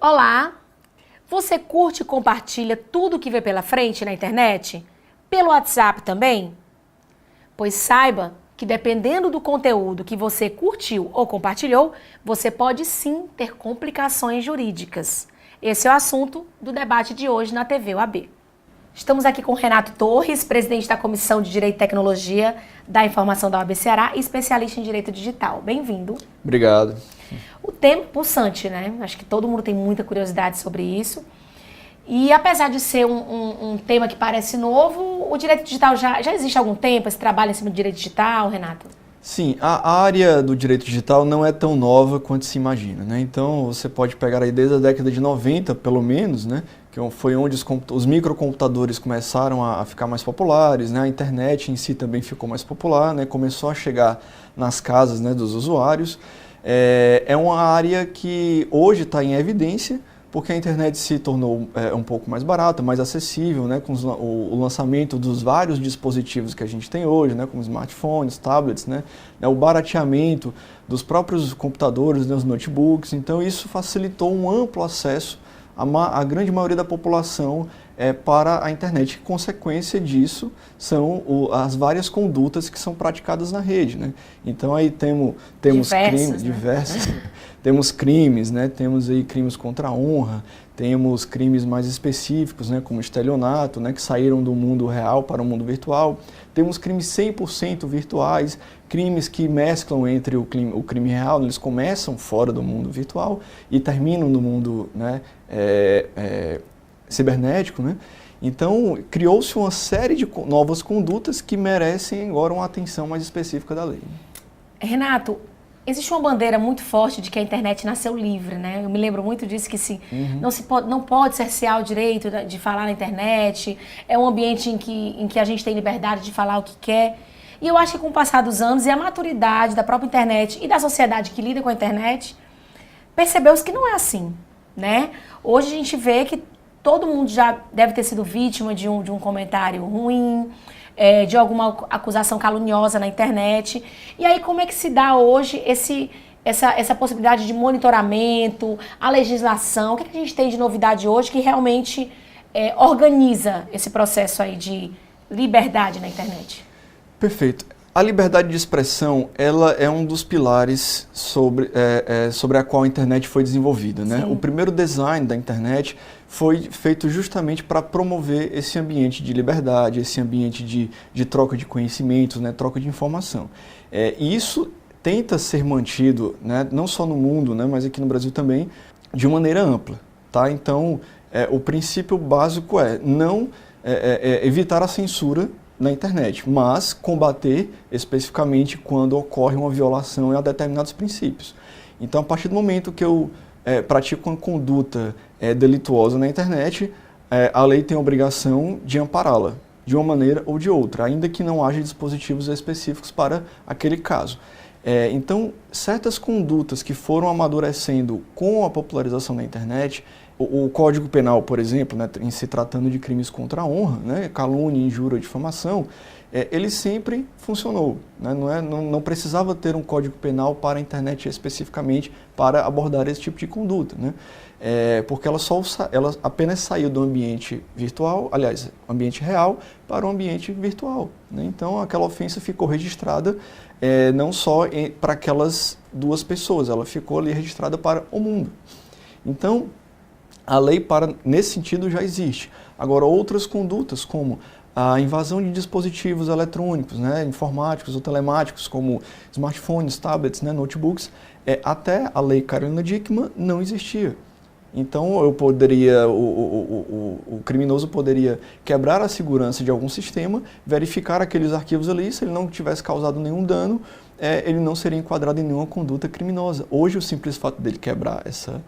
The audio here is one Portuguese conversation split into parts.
Olá! Você curte e compartilha tudo que vê pela frente na internet? Pelo WhatsApp também? Pois saiba que dependendo do conteúdo que você curtiu ou compartilhou, você pode sim ter complicações jurídicas. Esse é o assunto do debate de hoje na TV UAB. Estamos aqui com Renato Torres, presidente da Comissão de Direito e Tecnologia da Informação da UAB Ceará e especialista em Direito Digital. Bem-vindo. Obrigado. O tema é pulsante, né? Acho que todo mundo tem muita curiosidade sobre isso. E apesar de ser um tema que parece novo, o direito digital já existe há algum tempo? Esse trabalho em cima do direito digital, Renato? Sim, a área do direito digital não é tão nova quanto se imagina, né? Então, você pode pegar aí desde a década de 90, pelo menos, né? Que foi onde os microcomputadores começaram a ficar mais populares, né? A internet em si também ficou mais popular, né? Começou a chegar nas casas, né, dos usuários. É uma área que hoje está em evidência, porque a internet se tornou um pouco mais barata, mais acessível, né, com o lançamento dos vários dispositivos que a gente tem hoje, né, como smartphones, tablets, né, o barateamento dos próprios computadores, né, os notebooks. Então isso facilitou um amplo acesso à grande maioria da população para a internet. Consequência disso são as várias condutas que são praticadas na rede, né? Então aí temos crimes diversos, temos crimes, né? Temos aí crimes contra a honra, temos crimes mais específicos, né? Como estelionato, né? Que saíram do mundo real para o mundo virtual. Temos crimes 100% virtuais, crimes que mesclam entre o crime real, eles começam fora do mundo virtual e terminam no mundo, né? Cibernético, né? Então, criou-se uma série de novas condutas que merecem agora uma atenção mais específica da lei. Renato, existe uma bandeira muito forte de que a internet nasceu livre, né? Eu me lembro muito disso, que não pode cercear o direito de falar na internet, é um ambiente em que a gente tem liberdade de falar o que quer. E eu acho que com o passar dos anos e a maturidade da própria internet e da sociedade que lida com a internet, percebeu-se que não é assim, né? Hoje a gente vê que todo mundo já deve ter sido vítima de um comentário ruim, de alguma acusação caluniosa na internet. E aí como é que se dá hoje essa possibilidade de monitoramento, a legislação? O que a gente tem de novidade hoje que realmente organiza esse processo aí de liberdade na internet? Perfeito. A liberdade de expressão, ela é um dos pilares sobre a qual a internet foi desenvolvida, né? O primeiro design da internet foi feito justamente para promover esse ambiente de liberdade, esse ambiente de troca de conhecimentos, né? Troca de informação. E isso tenta ser mantido, né? Não só no mundo, né? Mas aqui no Brasil também, de maneira ampla, tá? Então, o princípio básico é não evitar a censura na internet, mas combater especificamente quando ocorre uma violação a determinados princípios. Então, a partir do momento que eu pratico uma conduta delituosa na internet, a lei tem a obrigação de ampará-la, de uma maneira ou de outra, ainda que não haja dispositivos específicos para aquele caso. Então, certas condutas que foram amadurecendo com a popularização da internet, o Código Penal, por exemplo, né, em se tratando de crimes contra a honra, né, calúnia, injúria, difamação, ele sempre funcionou, né, não precisava ter um Código Penal para a internet especificamente para abordar esse tipo de conduta, né, porque ela apenas saiu do ambiente virtual, aliás, ambiente real, para o ambiente virtual, né, então aquela ofensa ficou registrada não só para aquelas duas pessoas, ela ficou ali registrada para o mundo. Então, a lei nesse sentido já existe. Agora, outras condutas, como a invasão de dispositivos eletrônicos, né, informáticos ou telemáticos, como smartphones, tablets, né, notebooks, até a lei Carolina Dickmann não existia. Então, o criminoso poderia quebrar a segurança de algum sistema, verificar aqueles arquivos ali, se ele não tivesse causado nenhum dano, ele não seria enquadrado em nenhuma conduta criminosa. Hoje, o simples fato dele quebrar essa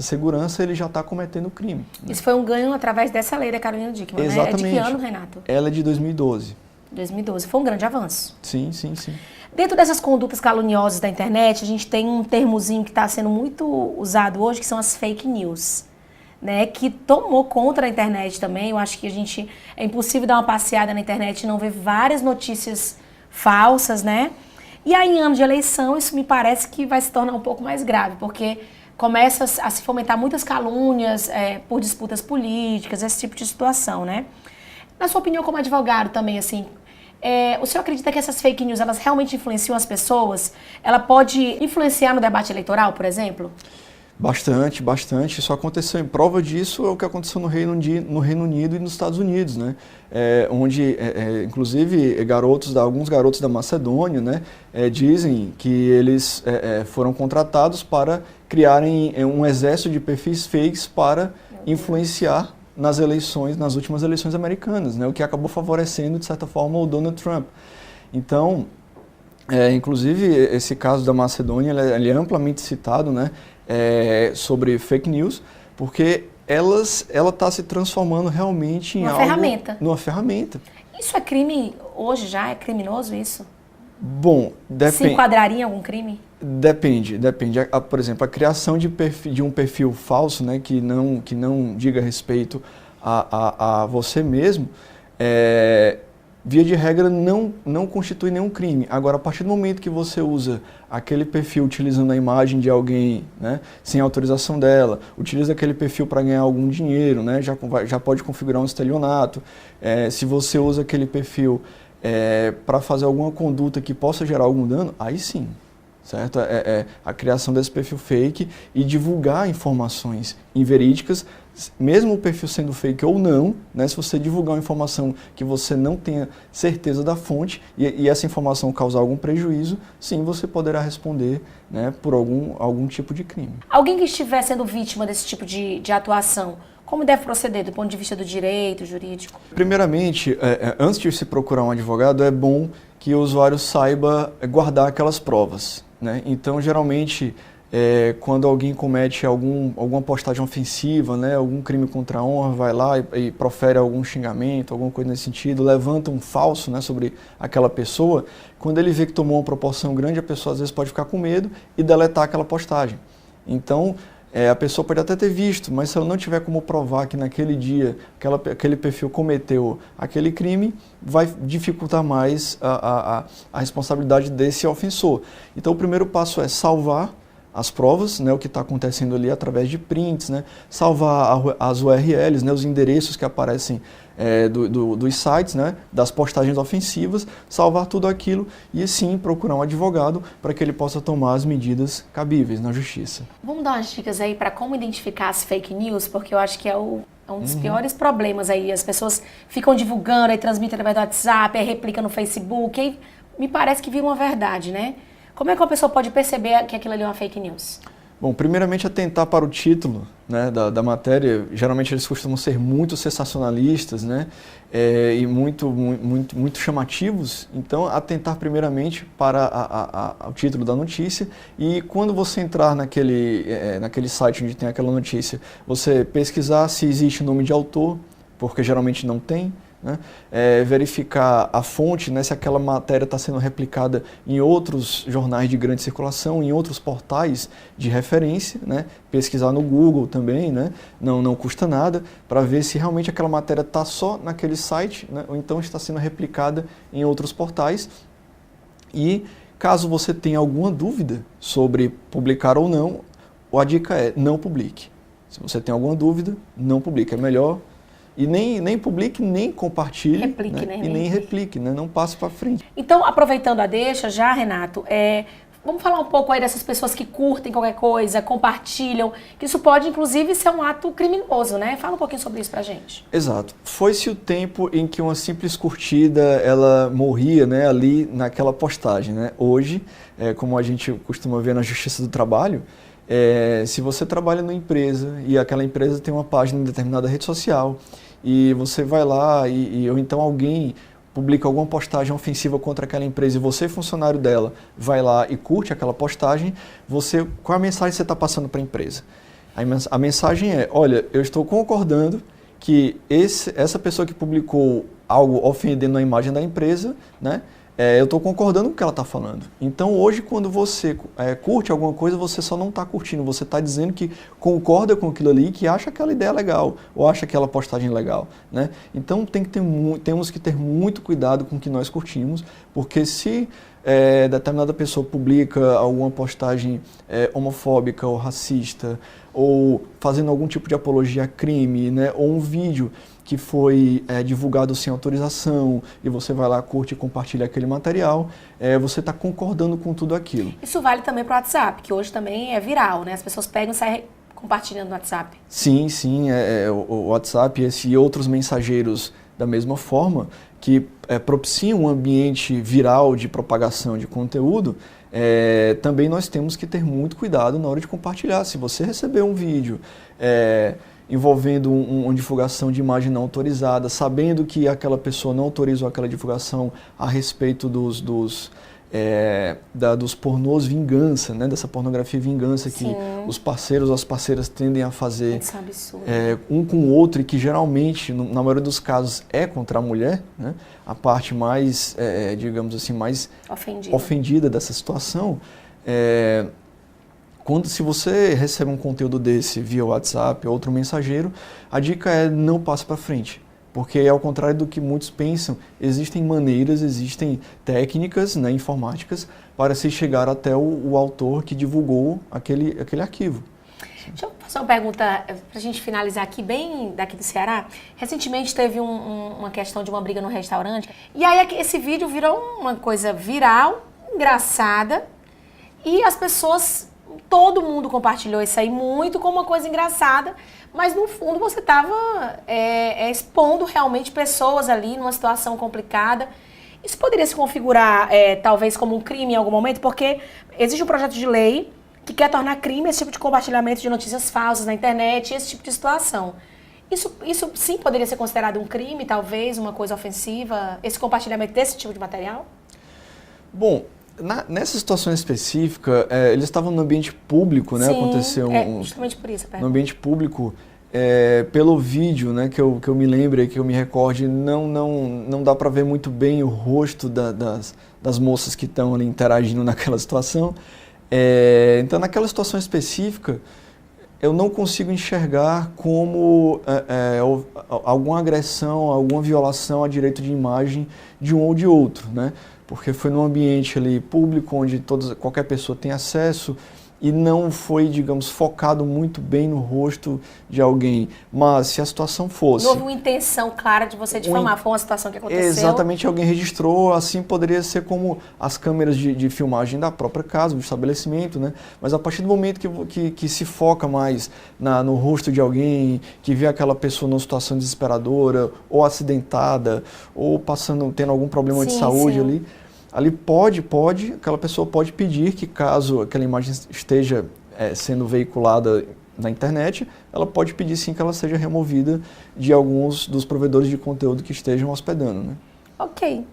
segurança, ele já está cometendo crime. Né? Isso foi um ganho através dessa lei da Carolina Dickmann, exatamente. Né? É de que ano, Renato? Ela é de 2012. 2012. Foi um grande avanço. Sim, sim, sim. Dentro dessas condutas caluniosas da internet, a gente tem um termozinho que está sendo muito usado hoje, que são as fake news, né? Que tomou conta da internet também. Eu acho que é impossível dar uma passeada na internet e não ver várias notícias falsas, né? E aí, em ano de eleição, isso me parece que vai se tornar um pouco mais grave, porque começa a se fomentar muitas calúnias por disputas políticas, esse tipo de situação, né? Na sua opinião, como advogado também, assim, o senhor acredita que essas fake news, elas realmente influenciam as pessoas? Ela pode influenciar no debate eleitoral, por exemplo? Bastante, bastante. Isso aconteceu. Em prova disso é o que aconteceu no Reino Unido e nos Estados Unidos, né? Onde, inclusive, alguns garotos da Macedônia, né, dizem que eles foram contratados para criarem um exército de perfis fakes para influenciar nas últimas eleições americanas, né? O que acabou favorecendo, de certa forma, o Donald Trump. Então, inclusive, esse caso da Macedônia, ele é amplamente citado, né? Sobre fake news, porque ela está se transformando realmente em numa ferramenta. Isso é crime hoje já? É criminoso isso? Bom, depende. Se enquadraria em algum crime? Depende. Por exemplo, a criação de um perfil falso, né, que não diga respeito a você mesmo, via de regra, não constitui nenhum crime. Agora, a partir do momento que você usa aquele perfil utilizando a imagem de alguém, né, sem autorização dela, utiliza aquele perfil para ganhar algum dinheiro, né, já pode configurar um estelionato. Se você usa aquele perfil para fazer alguma conduta que possa gerar algum dano, aí sim. Certo? A criação desse perfil fake e divulgar informações inverídicas, mesmo o perfil sendo fake ou não, né, se você divulgar uma informação que você não tenha certeza da fonte e essa informação causar algum prejuízo, sim, você poderá responder, né, por algum tipo de crime. Alguém que estiver sendo vítima desse tipo de atuação, como deve proceder do ponto de vista do direito, jurídico? Primeiramente, antes de se procurar um advogado, é bom que o usuário saiba guardar aquelas provas, né? Então, geralmente, quando alguém comete alguma postagem ofensiva, né, algum crime contra a honra, vai lá e profere algum xingamento, alguma coisa nesse sentido, levanta um falso, né, sobre aquela pessoa, quando ele vê que tomou uma proporção grande, a pessoa às vezes pode ficar com medo e deletar aquela postagem. Então, a pessoa pode até ter visto, mas se ela não tiver como provar que naquele dia aquele perfil cometeu aquele crime, vai dificultar mais a responsabilidade desse ofensor. Então, o primeiro passo é salvar as provas, né, o que está acontecendo ali através de prints, né, salvar as URLs, né, os endereços que aparecem dos sites, né, das postagens ofensivas, salvar tudo aquilo e sim procurar um advogado para que ele possa tomar as medidas cabíveis na justiça. Vamos dar umas dicas aí para como identificar as fake news, porque eu acho que é um dos piores problemas aí. As pessoas ficam divulgando, aí transmitem através do WhatsApp, aí replica no Facebook, aí me parece que vira uma verdade, né? Como é que uma pessoa pode perceber que aquilo ali é uma fake news? Bom, primeiramente atentar para o título, né, da matéria. Geralmente eles costumam ser muito sensacionalistas, né, e muito chamativos. Então, atentar primeiramente para o título da notícia e quando você entrar naquele site onde tem aquela notícia, você pesquisar se existe nome de autor, porque geralmente não tem. Né? Verificar a fonte, né, se aquela matéria está sendo replicada em outros jornais de grande circulação, em outros portais de referência, né? Pesquisar no Google também, né? Não custa nada, para ver se realmente aquela matéria está só naquele site, né? Ou então está sendo replicada em outros portais. E caso você tenha alguma dúvida sobre publicar ou não, a dica é não publique. Se você tem alguma dúvida, não publique, é melhor. E nem publique, nem compartilhe, replique, né? E nem replique, né? Não passe para frente. Então, aproveitando a deixa já, Renato, vamos falar um pouco aí dessas pessoas que curtem qualquer coisa, compartilham, que isso pode, inclusive, ser um ato criminoso, né? Fala um pouquinho sobre isso pra gente. Exato. Foi-se o tempo em que uma simples curtida, ela morria, né, ali naquela postagem, né? Hoje, como a gente costuma ver na Justiça do Trabalho, se você trabalha numa empresa e aquela empresa tem uma página em determinada rede social e você vai lá ou então alguém publica alguma postagem ofensiva contra aquela empresa e você, funcionário dela, vai lá e curte aquela postagem, qual a mensagem você está passando para a empresa? A mensagem é, olha, eu estou concordando que essa pessoa que publicou algo ofendendo a imagem da empresa, né, eu estou concordando com o que ela está falando. Então, hoje, quando você curte alguma coisa, você só não está curtindo, você está dizendo que concorda com aquilo ali, que acha aquela ideia legal, ou acha aquela postagem legal, né? Então, temos que ter muito cuidado com o que nós curtimos, porque se determinada pessoa publica alguma postagem homofóbica ou racista, ou fazendo algum tipo de apologia a crime, né? Ou um vídeo que foi divulgado sem autorização, e você vai lá, curte e compartilha aquele material, você está concordando com tudo aquilo. Isso vale também para o WhatsApp, que hoje também é viral, né? As pessoas pegam e saem compartilhando no WhatsApp. Sim, o WhatsApp e outros mensageiros da mesma forma, que propiciam um ambiente viral de propagação de conteúdo, também nós temos que ter muito cuidado na hora de compartilhar. Se você receber um vídeo envolvendo uma divulgação de imagem não autorizada, sabendo que aquela pessoa não autorizou aquela divulgação a respeito dos pornôs vingança, né? Dessa pornografia vingança. Sim. Que os parceiros ou as parceiras tendem a fazer isso é absurdo. Um com o outro, e que geralmente, na maioria dos casos, é contra a mulher, né? A parte mais, digamos assim, mais ofendida dessa situação. Se você recebe um conteúdo desse via WhatsApp ou outro mensageiro, a dica é não passe para frente. Porque, ao contrário do que muitos pensam, existem maneiras, existem técnicas, né, informáticas para se chegar até o autor que divulgou aquele arquivo. Deixa eu fazer uma pergunta para a gente finalizar aqui, bem daqui do Ceará. Recentemente teve uma questão de uma briga no restaurante, e aí esse vídeo virou uma coisa viral, engraçada, e as pessoas... Todo mundo compartilhou isso aí muito como uma coisa engraçada, mas no fundo você estava expondo realmente pessoas ali numa situação complicada. Isso poderia se configurar talvez como um crime em algum momento, porque existe um projeto de lei que quer tornar crime esse tipo de compartilhamento de notícias falsas na internet, esse tipo de situação. Isso sim poderia ser considerado um crime, talvez, uma coisa ofensiva, esse compartilhamento desse tipo de material? Bom, nessa situação específica, eles estavam no ambiente público, né? Sim, aconteceu justamente por isso. No ambiente público, pelo vídeo, né, que eu me lembre, que eu me recorde, não dá para ver muito bem o rosto das moças que estão ali interagindo naquela situação. Então, naquela situação específica, eu não consigo enxergar como alguma agressão, alguma violação a direito de imagem de um ou de outro, né? Porque foi num ambiente ali público, onde qualquer pessoa tem acesso, e não foi, digamos, focado muito bem no rosto de alguém. Mas se a situação fosse... Não houve uma intenção clara de você difamar, foi uma situação que aconteceu... Exatamente, alguém registrou, assim poderia ser como as câmeras de filmagem da própria casa, do estabelecimento, né? Mas a partir do momento que se foca mais no rosto de alguém, que vê aquela pessoa numa situação desesperadora, ou acidentada, ou tendo algum problema de saúde ali... Ali aquela pessoa pode pedir que, caso aquela imagem esteja sendo veiculada na internet, ela pode pedir sim que ela seja removida de alguns dos provedores de conteúdo que estejam hospedando, né? Ok.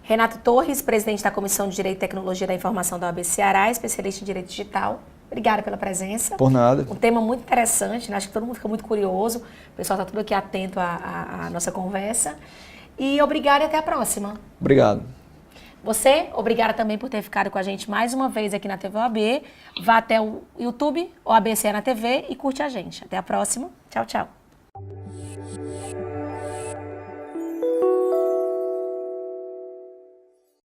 Renato Torres, presidente da Comissão de Direito e Tecnologia da Informação da OAB Ceará, especialista em Direito Digital. Obrigada pela presença. Por nada. Um tema muito interessante, né? Acho que todo mundo fica muito curioso. O pessoal está tudo aqui atento à nossa conversa. E obrigada e até a próxima. Obrigado. Você, obrigada também por ter ficado com a gente mais uma vez aqui na TV OAB. Vá até o YouTube, OAB Ceará TV, e curte a gente. Até a próxima. Tchau, tchau.